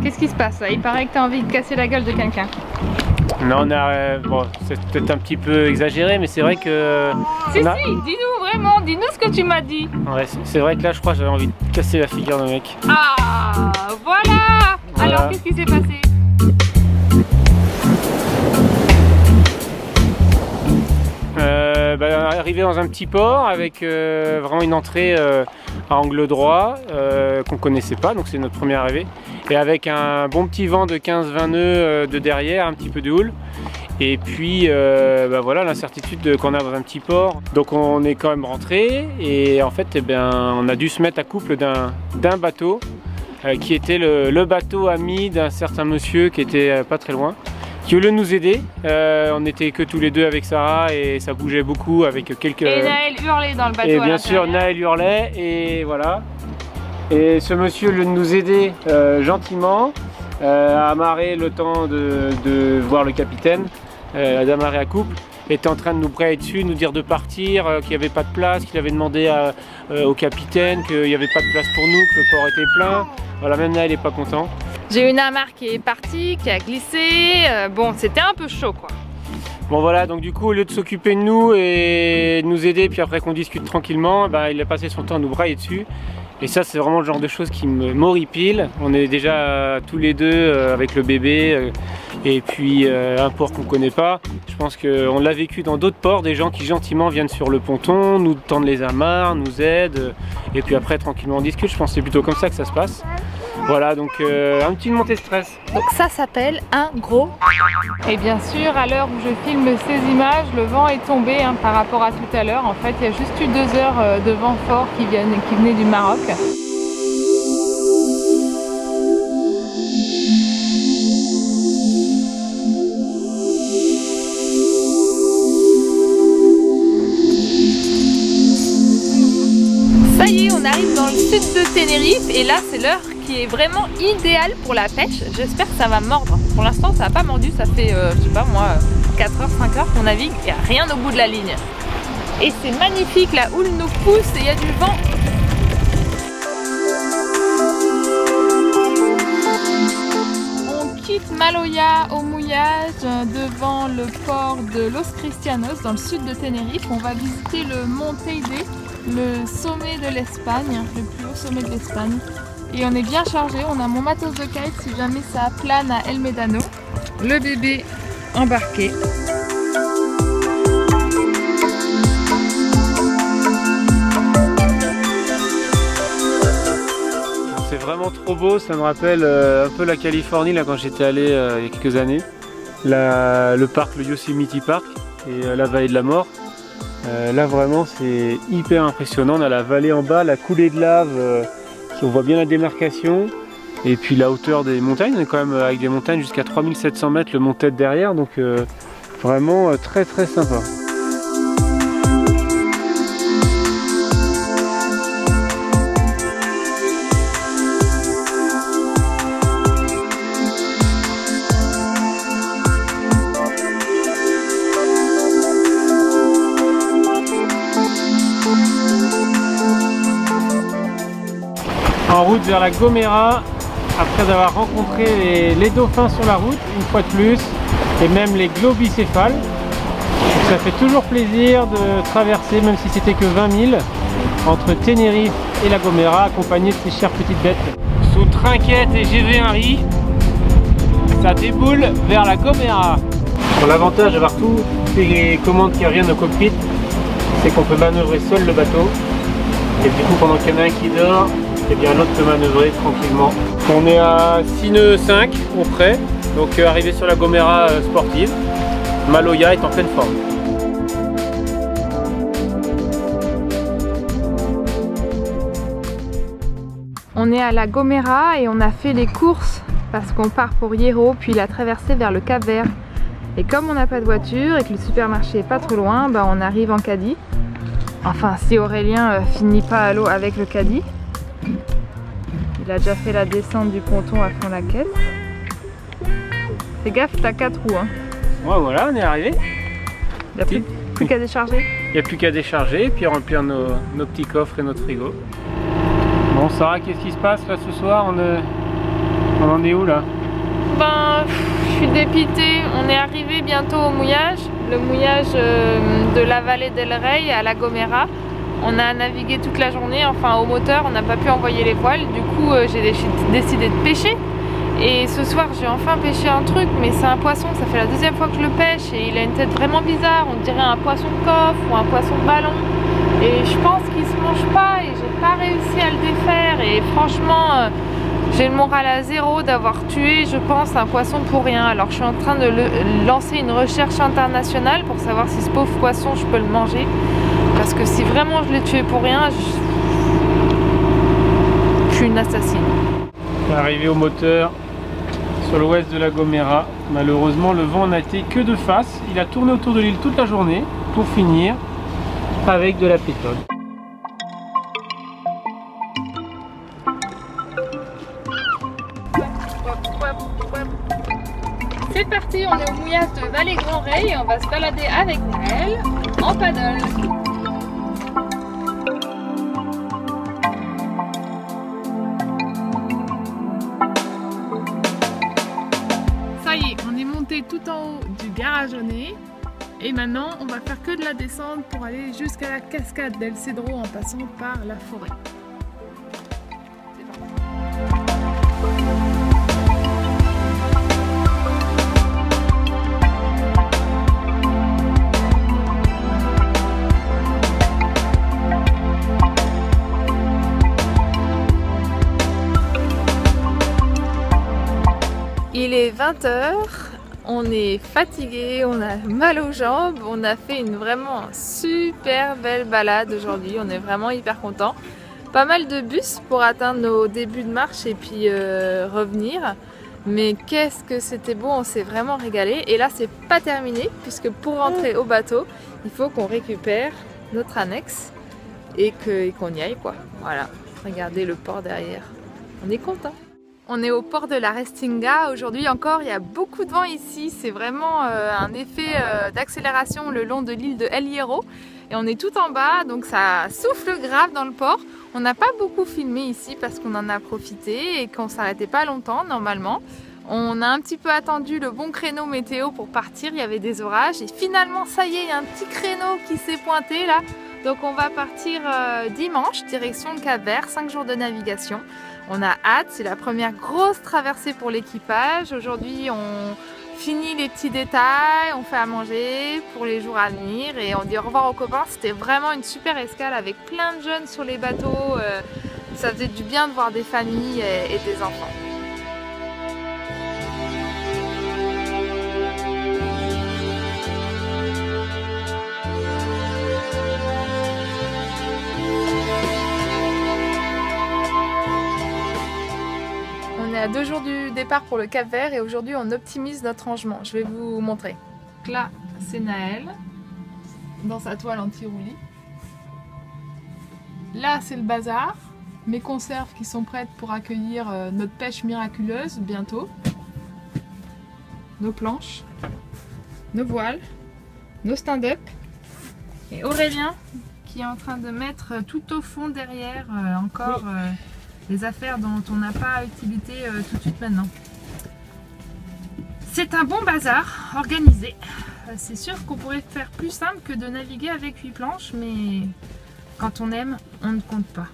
Qu'est-ce qui se passe là? Il paraît que tu as envie de casser la gueule de quelqu'un. Non, bon, c'est peut-être un petit peu exagéré, mais c'est vrai que... Si, dis-nous vraiment, dis-nous ce que tu m'as dit. Ouais, c'est vrai que là, je crois que j'avais envie de casser la figure d'un mec. Ah, voilà. Alors, qu'est-ce qui s'est passé? Arrivé dans un petit port avec vraiment une entrée à angle droit qu'on connaissait pas, donc c'est notre première arrivée, et avec un bon petit vent de 15-20 nœuds de derrière, un petit peu de houle, et puis voilà l'incertitude qu'on a dans un petit port. Donc on est quand même rentré, et en fait on a dû se mettre à couple d'un bateau qui était le bateau ami d'un certain monsieur qui était pas très loin, qui au lieu de nous aider, on n'était que tous les deux avec Sarah et ça bougeait beaucoup avec quelques... Et Naël hurlait dans le bateau. Et bien sûr Naël hurlait et voilà. Et ce monsieur, au lieu de nous aider gentiment, a amarré le temps de voir le capitaine, d'amarrer à couple, était en train de nous brailler dessus, nous dire de partir, qu'il n'y avait pas de place, qu'il avait demandé au capitaine qu'il n'y avait pas de place pour nous, que le port était plein. Voilà, même Naël n'est pas content. J'ai une amarre qui est partie, qui a glissé, bon c'était un peu chaud quoi. Bon voilà, donc du coup au lieu de s'occuper de nous et de nous aider puis après qu'on discute tranquillement, il a passé son temps à nous brailler dessus. Et ça c'est vraiment le genre de choses qui m'horripile. On est déjà tous les deux avec le bébé et puis un port qu'on ne connaît pas. Je pense qu'on l'a vécu dans d'autres ports, des gens qui gentiment viennent sur le ponton, nous tendent les amarres, nous aident et puis après tranquillement on discute. Je pense que c'est plutôt comme ça que ça se passe. Voilà, donc un petit montée de stress. Donc ça s'appelle un gros. Et bien sûr, à l'heure où je filme ces images, le vent est tombé par rapport à tout à l'heure. En fait, il y a juste eu 2 heures de vent fort qui venait du Maroc. Ça y est, on arrive dans le sud de Tenerife et là c'est l'heure qui est vraiment idéale pour la pêche. J'espère que ça va mordre. Pour l'instant ça n'a pas mordu, ça fait je sais pas moi 4 heures, 5 heures qu'on navigue, il n'y a rien au bout de la ligne. Et c'est magnifique, la houle nous pousse et il y a du vent. On quitte Maloya au mouillage devant le port de Los Cristianos dans le sud de Tenerife. On va visiter le Mont Teide, le sommet de l'Espagne, le plus haut sommet de l'Espagne. Et on est bien chargé, on a mon matos de kite si jamais ça plane à El Médano. Le bébé embarqué. C'est vraiment trop beau, ça me rappelle un peu la Californie là, quand j'étais allé il y a quelques années. Le parc, le Yosemite Park et la vallée de la mort. Là vraiment c'est hyper impressionnant, on a la vallée en bas, la coulée de lave, on voit bien la démarcation et puis la hauteur des montagnes, on est quand même avec des montagnes jusqu'à 3700 mètres, le mont Tête derrière, donc vraiment très très sympa. En route vers la Gomera, après avoir rencontré les dauphins sur la route, une fois de plus, et même les globicéphales. Donc ça fait toujours plaisir de traverser, même si c'était que 20 000, entre Tenerife et la Gomera, accompagné de ces chères petites bêtes. Sous Trinquette et GV1RI, ça déboule vers la Gomera. L'avantage d'avoir toutes les commandes qui reviennent au cockpit, c'est qu'on peut manœuvrer seul le bateau. Et du coup, pendant qu'il y en a un qui dort, et bien l'autre peut manœuvrer tranquillement. On est à 6 nœuds 5 au frais, donc arrivé sur la Gomera sportive. Maloya est en pleine forme. On est à la Gomera et on a fait les courses parce qu'on part pour Hierro puis la traversée vers le Cap Vert. Et comme on n'a pas de voiture et que le supermarché est pas trop loin, on arrive en caddie. Enfin, si Aurélien finit pas à l'eau avec le caddie. Il a déjà fait la descente du ponton à fond la caisse. Fais gaffe, t'as 4 roues. Hein. Ouais, voilà, on est arrivé. Il n'y a plus qu'à décharger. Il n'y a plus qu'à décharger et puis remplir nos petits coffres et notre frigo. Bon, Sarah, qu'est-ce qui se passe là ce soir? On en est où là? Ben, je suis dépitée. On est arrivé bientôt au mouillage. Le mouillage de la vallée d'El Rey à La Gomera. On a navigué toute la journée, enfin au moteur, on n'a pas pu envoyer les voiles. Du coup, j'ai décidé de pêcher. Et ce soir, j'ai enfin pêché un truc, mais c'est un poisson. Ça fait la deuxième fois que je le pêche et il a une tête vraiment bizarre. On dirait un poisson de coffre ou un poisson de ballon. Et je pense qu'il se mange pas et j'ai pas réussi à le défaire. Et franchement, j'ai le moral à zéro d'avoir tué, je pense, un poisson pour rien. Alors je suis en train de lancer une recherche internationale pour savoir si ce pauvre poisson, je peux le manger. Parce que si vraiment je l'ai tué pour rien, je suis une assassine. Arrivé au moteur sur l'ouest de La Gomera. Malheureusement, le vent n'a été que de face. Il a tourné autour de l'île toute la journée pour finir avec de la pétole. C'est parti, on est au mouillage de Vallée Grand Rey et on va se balader avec Naël en paddle. Ça y est, on est monté tout en haut du Garageonnet et maintenant on va faire que de la descente pour aller jusqu'à la cascade d'El Cedro en passant par la forêt. Il est 20 h, on est fatigué, on a mal aux jambes, on a fait une vraiment super belle balade aujourd'hui, on est vraiment hyper contents. Pas mal de bus pour atteindre nos débuts de marche et puis revenir. Mais qu'est-ce que c'était beau, on s'est vraiment régalé. Et là c'est pas terminé puisque pour rentrer au bateau, il faut qu'on récupère notre annexe et qu'on y aille quoi. Voilà, regardez le port derrière, on est content. On est au port de la Restinga. Aujourd'hui encore, il y a beaucoup de vent ici. C'est vraiment un effet d'accélération le long de l'île de El Hierro. Et on est tout en bas, donc ça souffle grave dans le port. On n'a pas beaucoup filmé ici parce qu'on en a profité et qu'on ne s'arrêtait pas longtemps normalement. On a un petit peu attendu le bon créneau météo pour partir. Il y avait des orages et finalement, ça y est, il y a un petit créneau qui s'est pointé là. Donc on va partir dimanche, direction le Cap-Vert, 5 jours de navigation. On a hâte, c'est la première grosse traversée pour l'équipage. Aujourd'hui, on finit les petits détails, on fait à manger pour les jours à venir et on dit au revoir aux copains. C'était vraiment une super escale avec plein de jeunes sur les bateaux. Ça faisait du bien de voir des familles et des enfants. On est à 2 jours du départ pour le Cap-Vert et aujourd'hui on optimise notre rangement. Je vais vous montrer. Donc là, c'est Naël dans sa toile anti-roulis. Là, c'est le bazar. Mes conserves qui sont prêtes pour accueillir notre pêche miraculeuse bientôt. Nos planches, nos voiles, nos stand-up. Et Aurélien qui est en train de mettre tout au fond derrière encore... les affaires dont on n'a pas utilité tout de suite maintenant. C'est un bon bazar organisé. C'est sûr qu'on pourrait faire plus simple que de naviguer avec 8 planches, mais quand on aime, on ne compte pas.